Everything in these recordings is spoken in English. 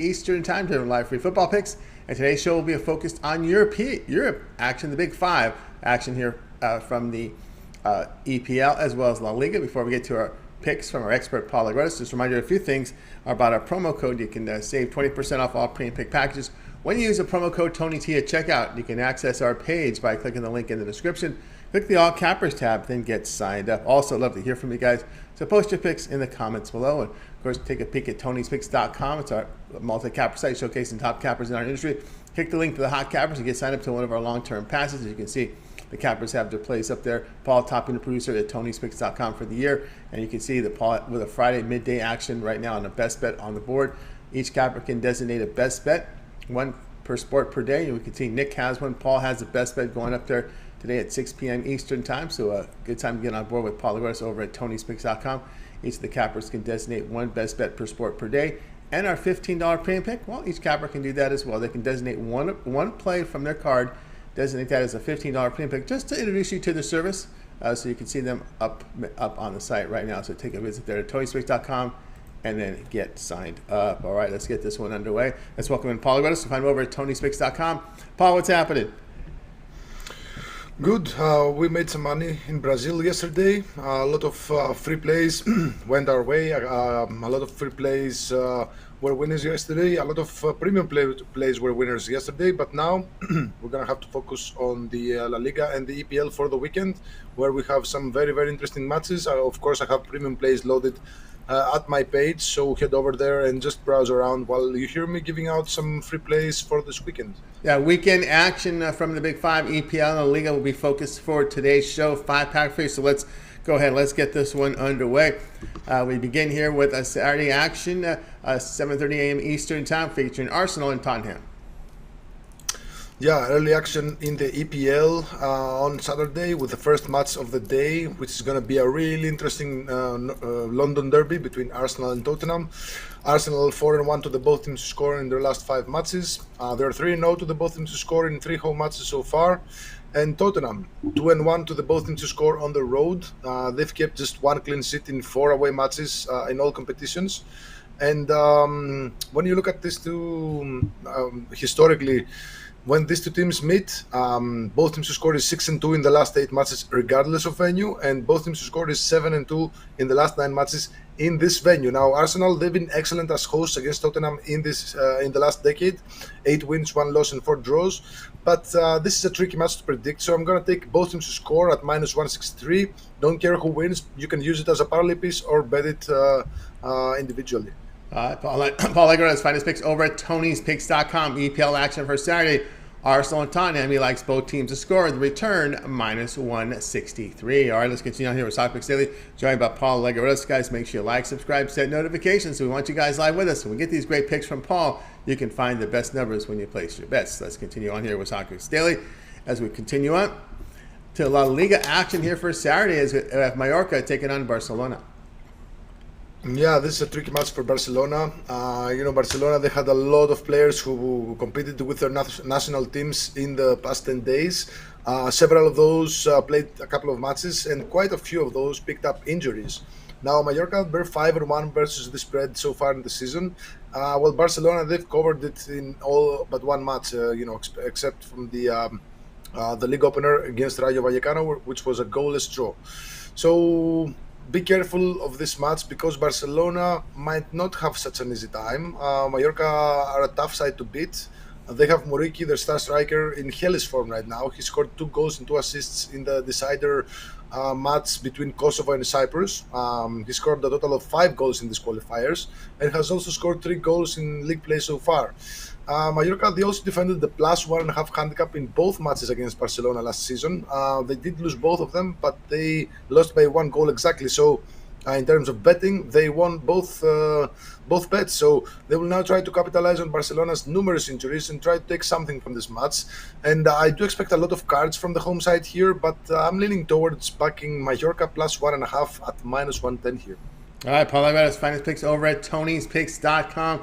Eastern Time to live free football picks. And today's show will be focused on Europe action, the Big Five action here from the EPL as well as La Liga. Before we get to our picks from our expert Paul Agrotis, just a reminder of a few things about our promo code. You can save 20% off all premium pick packages when you use the promo code TonyT at checkout. You can access our page by clicking the link in the description. Click the All Cappers tab, then get signed up. Also, love to hear from you guys. So post your picks in the comments below. And of course, take a peek at Tony'sPicks.com. It's our multi-capper site showcasing top cappers in our industry. Click the link to the hot cappers and get signed up to one of our long-term passes. As you can see, the cappers have their place up there. Paul topping the producer at Tony'sPicks.com for the year. And you can see the Paul with a Friday midday action right now on the best bet on the board. Each capper can designate a best bet, one per sport per day. And we can see Nick has one. Paul has the best bet going up there today at 6 p.m. Eastern Time. So a good time to get on board with Paul Agrotis over at Tony'sPicks.com. Each of the cappers can designate one best bet per sport per day. And our $15 premium pick, well, each capper can do that as well. They can designate one play from their card, designate that as a $15 premium pick, just to introduce you to the service, so you can see them up on the site right now. So take a visit there at Tony'sPicks.com and then get signed up. All right, let's get this one underway. Let's welcome in Paul Agrotis. Find him over at Tony'sPicks.com. Paul, what's happening? Good. We made some money in Brazil yesterday. A lot of free plays went our way. A lot of free plays were winners yesterday. A lot of premium plays were winners yesterday. But now we're going to have to focus on the La Liga and the EPL for the weekend, where we have some very, very interesting matches. Of course, I have premium plays loaded at my page, so head over there and just browse around while you hear me giving out some free plays for this weekend. Yeah, weekend action from the Big Five, EPL and La Liga will be focused for today's show. 5-pack for you, so let's go ahead. Let's get this one underway. We begin here with a Saturday action, 7:30 a.m. Eastern Time, featuring Arsenal and Tottenham. Yeah, early action in the EPL on Saturday with the first match of the day, which is going to be a really interesting London derby between Arsenal and Tottenham. Arsenal 4-1 to the both teams to score in their last 5 matches. They're 3-0 to the both teams to score in 3 home matches so far. And Tottenham 2-1 to the both teams to score on the road. They've kept just 1 clean sheet in 4 away matches in all competitions. And when you look at these two historically, when these two teams meet, both teams who scored is 6-2 in the last 8 matches, regardless of venue, and both teams who scored is 7-2 in the last 9 matches in this venue. Now, Arsenal, they've been excellent as hosts against Tottenham in the last decade, 8 wins, 1 loss, and 4 draws. But this is a tricky match to predict, so I'm going to take both teams to score at -163. Don't care who wins; you can use it as a parlay piece or bet it individually. Paul Agrotis, find his picks over at Tony'sPicks.com. EPL action for Saturday. Arsenal and Tottenham. He likes both teams to score. The return, -163. All right, let's continue on here with Soccer Picks Daily. Joined by Paul Agrotis. Guys, make sure you like, subscribe, set notifications. So we want you guys live with us. When we get these great picks from Paul, you can find the best numbers when you place your bets. Let's continue on here with Soccer Picks Daily. As we continue on to La Liga action here for Saturday, as we have Mallorca taking on Barcelona. Yeah, this is a tricky match for Barcelona. Barcelona, they had a lot of players who competed with their national teams in the past 10 days. Several of those played a couple of matches, and quite a few of those picked up injuries. Now, Mallorca, they're 5-1 versus the spread so far in the season. While Barcelona, they've covered it in all but 1 match, except from the league opener against Rayo Vallecano, which was a goalless draw. So be careful of this match because Barcelona might not have such an easy time. Mallorca are a tough side to beat. They have Muriqi, their star striker, in hellish form right now. He scored 2 goals and 2 assists in the decider match between Kosovo and Cyprus. He scored a total of 5 goals in these qualifiers and has also scored 3 goals in league play so far. Mallorca, they also defended the +1.5 handicap in both matches against Barcelona last season. They did lose both of them, but they lost by 1 goal exactly. So in terms of betting, they won both bets. So they will now try to capitalize on Barcelona's numerous injuries and try to take something from this match. And I do expect a lot of cards from the home side here, but I'm leaning towards backing Mallorca +1.5 at -110 here. All right, Paul Agrotis, find his picks over at Tony'sPicks.com.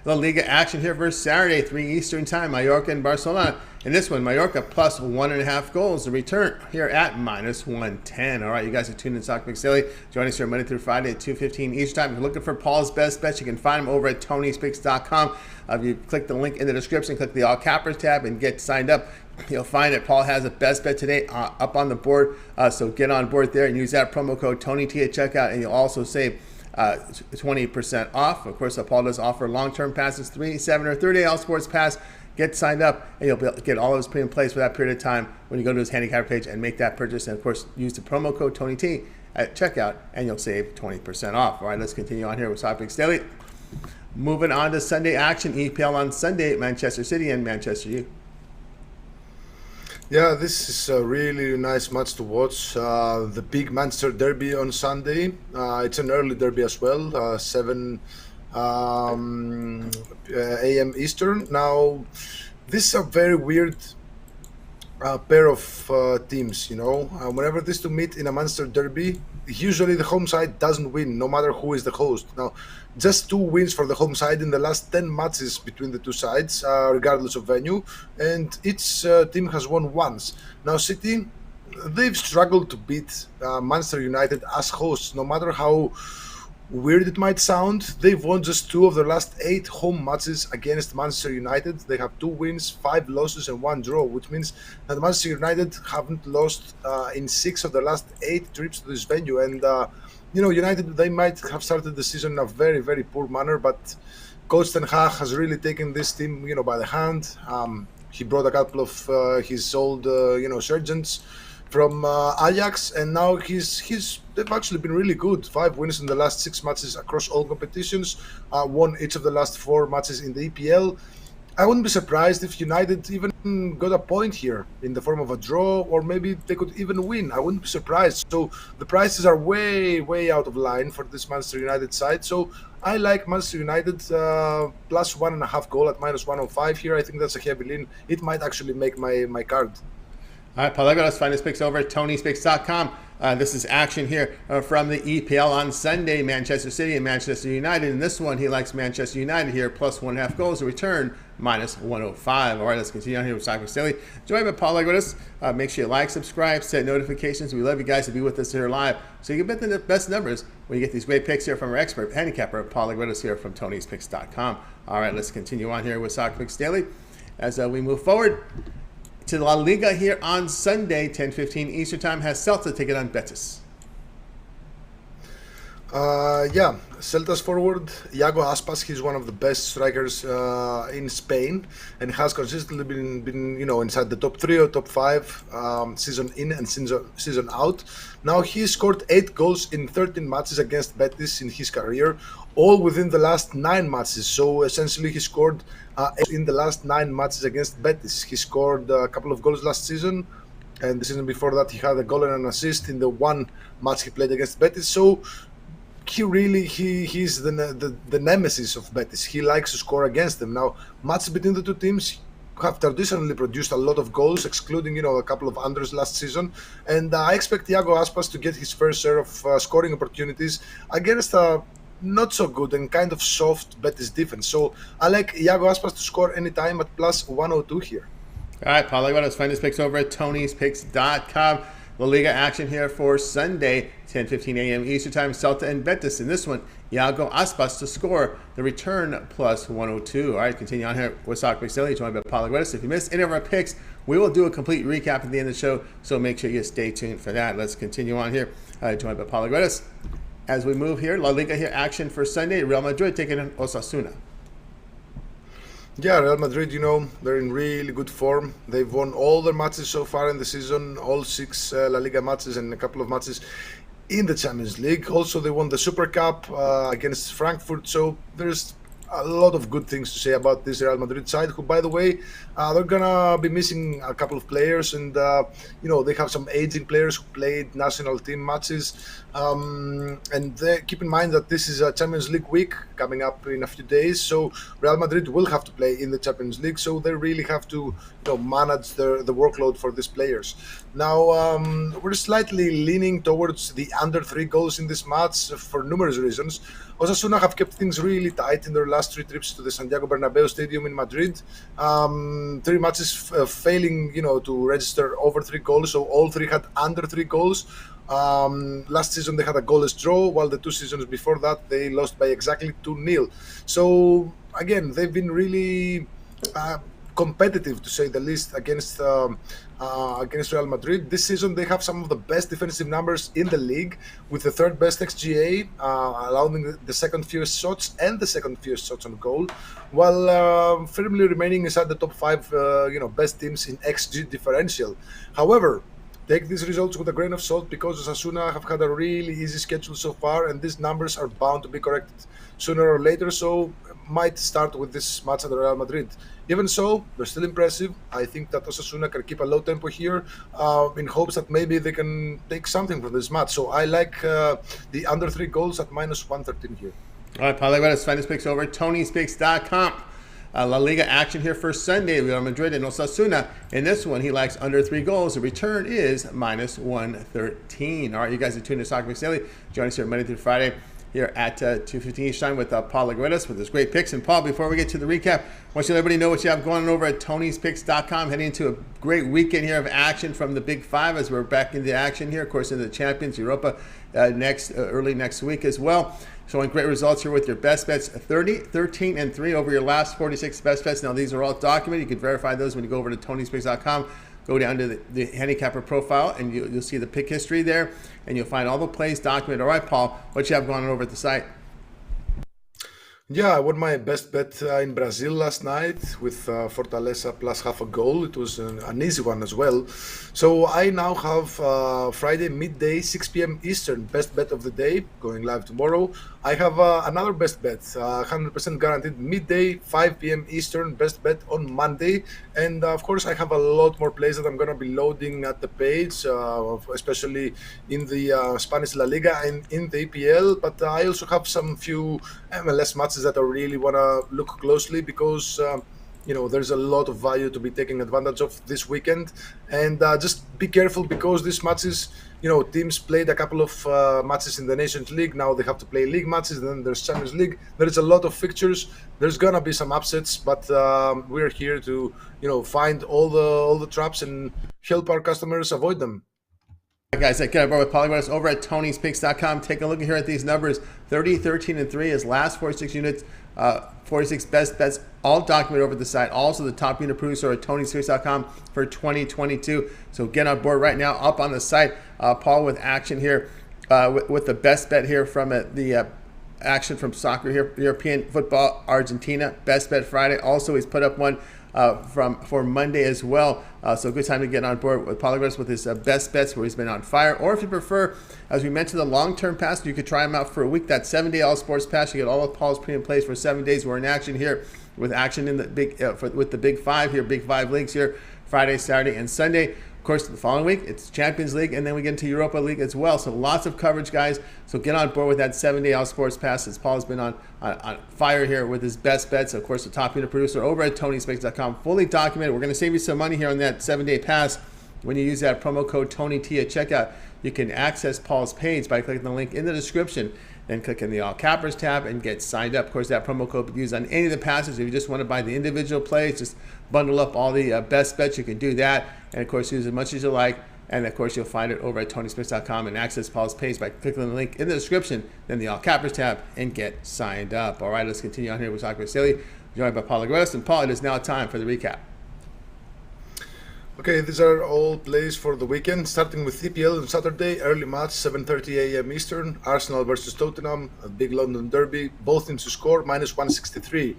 La Liga action here for Saturday, 3 Eastern time, Mallorca and Barcelona. In this one, Mallorca plus 1.5 goals. The return here at minus 110. All right, you guys are tuned in Soccer Mix Daily. Join us here Monday through Friday at 2:15 Eastern time. If you're looking for Paul's best bets, you can find them over at Tony'sPicks.com. If you click the link in the description, click the All Cappers tab, and get signed up, you'll find it. Paul has a best bet today up on the board, so get on board there and use that promo code TonyT at checkout, and you'll also save 20% off. Of course, Paul does offer long-term passes, 3, 7, or 30-day all sports pass. Get signed up, and you'll get all of his put in place for that period of time when you go to his handicap page and make that purchase. And of course, use the promo code TonyT at checkout, and you'll save 20% off. All right, let's continue on here with Soccer Mix Daily. Moving on to Sunday action, EPL on Sunday, Manchester City and Manchester U. Yeah, this is a really nice match to watch. The big Manchester derby on Sunday. It's an early derby as well, 7 a.m. Eastern. Now, this is a very weird pair of teams, you know. Whenever these two meet in a Manchester derby, usually the home side doesn't win, no matter who is the host. Now, just 2 wins for the home side in the last 10 matches between the two sides, regardless of venue, and each team has won once. Now, City, they've struggled to beat Manchester United as hosts, no matter how weird it might sound. They've won just 2 of their last 8 home matches against Manchester United. They have 2 wins, 5 losses, and 1 draw, which means that Manchester United haven't lost in 6 of their last 8 trips to this venue. And you know, United, they might have started the season in a very, very poor manner, but Coach Ten Hag has really taken this team, you know, by the hand. He brought a couple of his old, you know, sergeants from Ajax, and now they've actually been really good. 5 wins in the last 6 matches across all competitions, won each of the last 4 matches in the EPL. I wouldn't be surprised if United even got a point here in the form of a draw, or maybe they could even win. I wouldn't be surprised. So the prices are way, way out of line for this Manchester United side. So I like Manchester United plus 1.5 goal at minus 105 here. I think that's a heavy lean. It might actually make my card. All right, Paul, let's find his picks over at Tony'sPicks.com. This is action here from the EPL on Sunday, Manchester City and Manchester United. In this one, he likes Manchester United here, plus 1.5 goals. The return, minus 105. All right, let's continue on here with Soccer Mix Daily. Join by Paul with us. Make sure you like, subscribe, set notifications. We love you guys to be with us here live, so you can bet the best numbers when you get these great picks here from our expert handicapper, Paul with us here from Tony'sPicks.com. All right, let's continue on here with Soccer Mix Daily as we move forward to La Liga here on Sunday, 10:15 Eastern time, has Celta take it on Betis. Yeah, Celta's forward, Iago Aspas, he's one of the best strikers in Spain, and has consistently been you know, inside the top 3 or top 5 season in and season out. Now, he scored 8 goals in 13 matches against Betis in his career, all within the last 9 matches. So essentially, he scored in the last 9 matches against Betis. He scored a couple of goals last season, and the season before that, he had a goal and an assist in the 1 match he played against Betis. So he's the nemesis of Betis. He likes to score against them. Now, matches between the two teams have traditionally produced a lot of goals, excluding, you know, a couple of unders last season. And I expect Iago Aspas to get his fair share of scoring opportunities against a not so good and kind of soft Betis defense. So I like Iago Aspas to score anytime at plus 102 here. All right, Paul, let's find his picks over at Tony'sPicks.com. La Liga action here for Sunday, 10:15 a.m. Eastern time, Celta and Betis. In this one, Iago Aspas to score. The return plus 102. All right, continue on here with Soccer Mix Daily, joined by Paul If you missed any of our picks, we will do a complete recap at the end of the show, so make sure you stay tuned for that. Let's continue on here, joined by Paul as we move here. La Liga here action for Sunday, Real Madrid taking on Osasuna. Yeah, Real Madrid, you know, they're in really good form. They've won all their matches so far in the season, all 6 La Liga matches and a couple of matches in the Champions League. Also, they won the Super Cup against Frankfurt. So there's a lot of good things to say about this Real Madrid side, who, by the way, they're gonna be missing a couple of players, and you know, they have some aging players who played national team matches, and keep in mind that this is a Champions League week coming up in a few days, so Real Madrid will have to play in the Champions League, so they really have to, you know, manage the workload for these players. Now, we're slightly leaning towards the under 3 goals in this match for numerous reasons. Osasuna have kept things really tight in their last 3 trips to the Santiago Bernabeu Stadium in Madrid. 3 matches failing, to register over 3 goals. So all 3 had under 3 goals. Last season they had a goalless draw, while the 2 seasons before that they lost by exactly 2-0. So again, they've been really competitive, to say the least, against Real Madrid. This season they have some of the best defensive numbers in the league, with the 3rd best XGA, allowing the 2nd fewest shots and the 2nd fewest shots on goal, while firmly remaining inside the top 5 best teams in XG differential. However, take these results with a grain of salt, because Osasuna have had a really easy schedule so far, and these numbers are bound to be corrected sooner or later, so might start with this match at Real Madrid. Even so, they're still impressive. I think that Osasuna can keep a low tempo here, in hopes that maybe they can take something from this match. So I like the under 3 goals at -113 here. All right, Paul, let's find his picks over at Tony'sPicks.com. La Liga action here for Sunday. Real Madrid and Osasuna. In this one, he likes under 3 goals. The return is -113. All right, you guys are tuned to Soccer Mix Daily. Join us here Monday through Friday here at 2:15 each time with Paul Lagredas with his great picks. And Paul, before we get to the recap, I want you to let everybody know what you have going on over at Tony'sPicks.com. Heading into a great weekend here of action from the Big Five as we're back into action here. Of course, in the Champions Europa early next week as well. Showing great results here with your best bets, 30, 13, and 3 over your last 46 best bets. Now, these are all documented. You can verify those when you go over to Tony'sPicks.com. Go down to the handicapper profile, and you'll see the pick history there, and you'll find all the plays documented. All right, Paul, what you have going on over at the site? Yeah, I won my best bet in Brazil last night with Fortaleza plus half a goal. It was an easy one as well. So I now have Friday midday, 6 p.m. Eastern, best bet of the day, going live tomorrow. I have another best bet, 100% guaranteed, midday, 5 p.m. Eastern, best bet on Monday. And of course, I have a lot more plays that I'm going to be loading at the page, especially in the Spanish La Liga and in the EPL. But I also have some few MLS matches that I really want to look closely, because there's a lot of value to be taking advantage of this weekend. And just be careful, because these matches, teams played a couple of matches in the Nations League. Now they have to play league matches. Then there's Champions League. There's a lot of fixtures. There's gonna be some upsets, but we're here to find all the traps and help our customers avoid them. All right, guys, get on board with Paul Lagredas over at Tony'sPicks.com. Take a look here at these numbers. 30, 13, and 3 is last 46 units. 46 best bets, all documented over the site. Also, the top unit producer at Tony'sPicks.com for 2022. So get on board right now, up on the site. Paul with action here, with the best bet here from the action from soccer here, European football, Argentina, best bet Friday. Also, he's put up one for Monday as well. So good time to get on board with Paul Lagredas with his best bets, where he's been on fire. Or if you prefer, as we mentioned, the long-term pass, you could try him out for a week. That 7-day all sports pass, you get all of Paul's premium plays for 7 days. We're in action here with action in the with the Big Five here, Big Five leagues here, Friday, Saturday, and Sunday. Of course, the following week, it's Champions League, and then we get into Europa League as well. So lots of coverage, guys. So get on board with that 7-day all sports pass, as Paul's been on fire here with his best bets. Of course, the top unit producer over at Tony'sPicks.com, fully documented. We're going to save you some money here on that 7-day pass. When you use that promo code TonyT at checkout, you can access Paul's page by clicking the link in the description, then click in the All Cappers tab and get signed up. Of course, that promo code will be used on any of the passes. If you just want to buy the individual plays, just bundle up all the best bets, you can do that. And of course, use as much as you like. And of course, you'll find it over at Tony'sPicks.com and access Paul's page by clicking the link in the description, then the All Cappers tab, and get signed up. All right, let's continue on here with Soccer Daily, joined by Paul Lagredas. And Paul, it is now time for the recap. Okay, these are all plays for the weekend, starting with EPL Saturday, early match, 7:30 a.m. Eastern, Arsenal versus Tottenham, a big London derby, both teams to score, -163.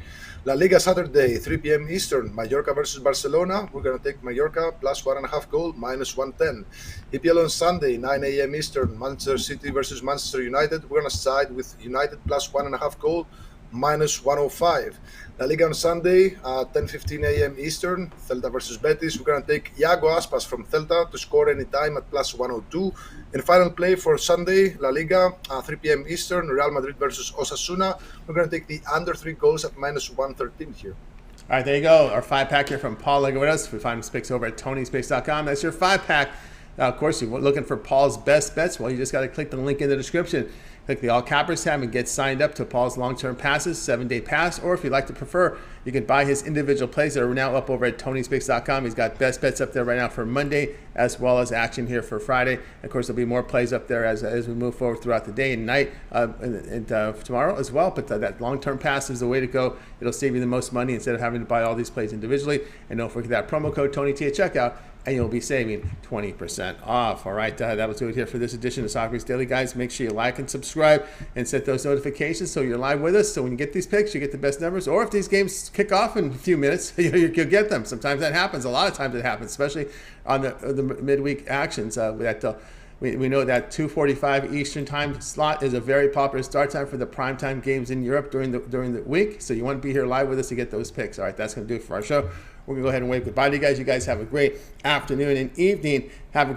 La Liga Saturday, 3 p.m. Eastern, Mallorca versus Barcelona, we're going to take Mallorca, plus 1.5 goal, -110. EPL on Sunday, 9 a.m. Eastern, Manchester City versus Manchester United, we're going to side with United, plus 1.5 goal, -105. La Liga on Sunday, 10:15 a.m. Eastern, Celta versus Betis. We're going to take Iago Aspas from Celta to score anytime at plus 102. And final play for Sunday, La Liga, 3 p.m. Eastern, Real Madrid versus Osasuna. We're going to take the under 3 goals at -113 here. All right, there you go. Our 5-pack here from Paul Lagredas. We find his picks over at Tony'sPicks.com. That's your 5-pack. Now, of course, you're looking for Paul's best bets. Well, you just got to click the link in the description. Click the all cappers tab and get signed up to Paul's long-term passes, 7-day pass. Or if you'd like to prefer, you can buy his individual plays that are now up over at TonySpicks.com. He's got best bets up there right now for Monday, as well as action here for Friday. And of course, there'll be more plays up there as we move forward throughout the day and night and tomorrow as well. But that long-term pass is the way to go. It'll save you the most money instead of having to buy all these plays individually. And don't forget that promo code TonyT at checkout, and you'll be saving 20% off. All right, that'll do it here for this edition of Soccer Picks Daily, guys. Make sure you like and subscribe and set those notifications so you're live with us. So when you get these picks, you get the best numbers. Or if these games kick off in a few minutes, you'll get them. Sometimes that happens. A lot of times it happens, especially on the midweek actions. We know that 2:45 Eastern time slot is a very popular start time for the primetime games in Europe during the week. So you want to be here live with us to get those picks. All right, that's going to do it for our show. We're going to go ahead and wave goodbye to you guys. You guys have a great afternoon and evening. Have a